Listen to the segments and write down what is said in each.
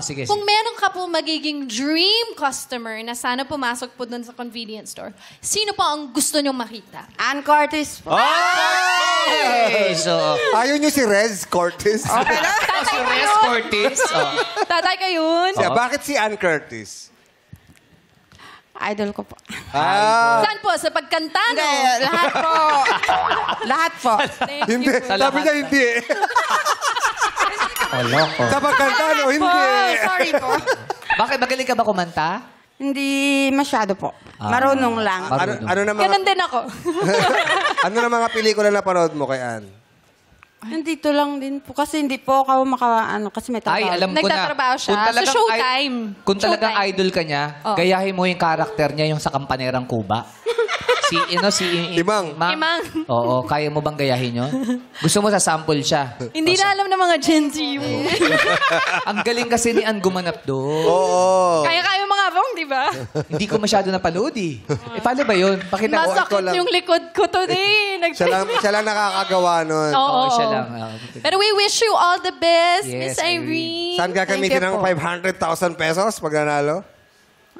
Sige. Kung meron ka po magiging dream customer na sana pumasok po dun sa convenience store, sino po ang gusto nyong makita? Ann Curtis po. Okay, so... Ayaw nyo si Rez Cortez? Okay na? Si Rez Cortez. Tatay ka yun? Bakit si Ann Curtis? Idol ko po. Saan po? Sa pagkanta, no? Hindi, lahat po. Lahat po. Thank Hindi. you po. Sabi niya hindi eh. Sa pagkanta, no? Hindi. Sorry po. Bakit magaling ka ba kumanta? Hindi masyado po. Marunong lang. Ano na mga, Ganun din ako. ano na mga pelikula na panood mo kay Ann? Nandito lang din po. Kasi hindi po ako kasi may trabaho. Ay, alam ko na. Nagtatrabaho siya. Kung talagang Sa Showtime. Kung talagang Showtime. idol ka niya, gayahin mo yung karakter niya yung sa Kampanerang Kuba. si Imang. Imang. Oo, kaya mo bang gayahin yun? Gusto mo sa sample siya? Hindi na alam ng mga Gen Z yun. Ang galing kasi ni Ann gumanap doon. Oo. Kaya mga bong, di ba? Hindi ko masyado napanood eh. Paano ba yun? Pakita ko. Masakit yung likod ko today. Siya lang nakakagawa nun. Oo. Siya lang. Pero we wish you all the best, Yes, Miss Irene. Saan gagamitin Thank you ng po. 500,000 pesos pag nanalo?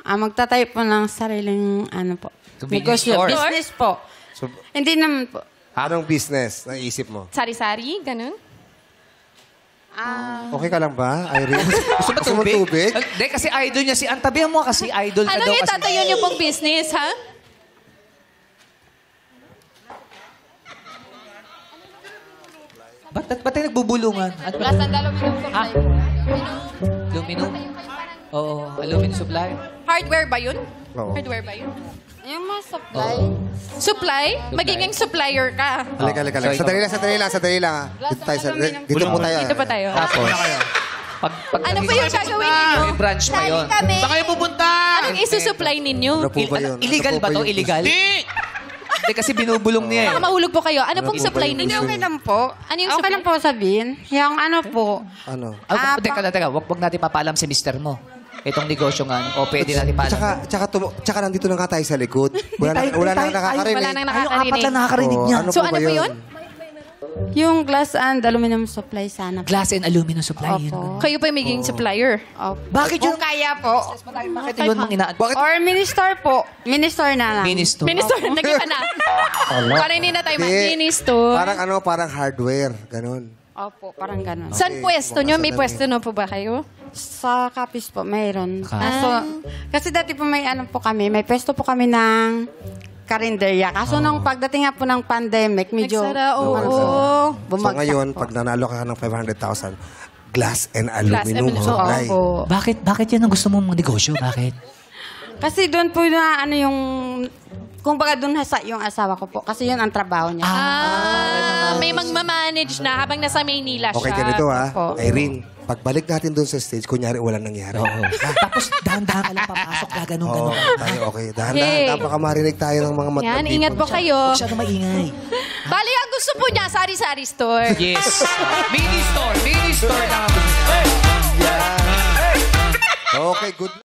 Magtatayo po ng sariling po. Convenience Negosyo. store. Business po. So, Hindi naman po. anong business na isip mo? Sari-sari, ganun. Okay ka lang ba, Irene? Gusto mo mo tubig? Hindi, kasi idol niya si Ann. Tabihan mo kasi idol ka daw. Anong Kasi... itatayo niyo pong business, ha? Ba't tayo nagbubulungan? Ano ba? Aluminum? Oo, aluminum supply. Hardware ba yun? Oo. Hardware ba yun? Yung mga supply. Supply? Magiging supplier ka. Halika. So, Sandali lang. Dito po tayo. Dito pa tayo. Tapos, Ano pa yung gagawin ninyo? May branch pa yun. Saan kayo pupunta? Anong isusupply ninyo? Ano po ba yun? Illegal Ano po ba to? yung- Illegal? Hindi, kasi binubulong niya Baka eh. mahulog po kayo. Ano pong supply Hindi ninyo? okay lang po. Ano yung Okay supply? lang po sabihin. Yung po. Ano? Teka. Wag natin papaalam si mister mo. Itong negosyo nga. O pwede natin paalam. Tsaka nandito na nga tayo sa likod. Wala nang nakakarinig. Wala nang Tayo apat nakakarinig. lang nakakarinig niya. Ano So, po ano ba po yun? yun? Yung glass and aluminum supply sana po. Glass and aluminum supply. Opo. Kayo pa yung magiging supplier. Opo. Bakit yun? Kung kaya po. Bakit yun mang ina... Bakit? Or minister po. Minister na lang. Minister. Minister, naging ka na. Parang hindi na tayo Hindi. minister. Parang hardware. Ganon. Opo, parang ganun. Saan pwesto nyo? May pwesto na po ba kayo? Sa Capiz po, mayroon. Ah. Kasi dati po may po kami, may pwesto po kami ng karinderya. Kaso nung pagdating nga po ng pandemic, medyo Nagsara, oo. So bumagsak ngayon, po. pag nanalo ka ng 500,000, glass and Glass and aluminum aluminum. supply. Opo. Bakit yan ang gusto mong negosyo? Bakit? Kasi doon po na yung... Kung baga doon yung asawa ko po. Kasi yun ang trabaho niya. May magmamanage na habang nasa Maynila siya. Okay, ganito Opo. Irene, pagbalik natin doon sa stage, kunyari walang nangyari. Oo. Tapos dahan-dahan ka lang papasok. Gaganong Oo, ganon. tayo okay. Yay. Dahan-dahan, baka marinig tayo ng mga mata. Yan, ingat po kayo. Huwag siya na maingay. Bali, ang gusto po niya, sari-sari store. Yes. Mini store na. Okay, good.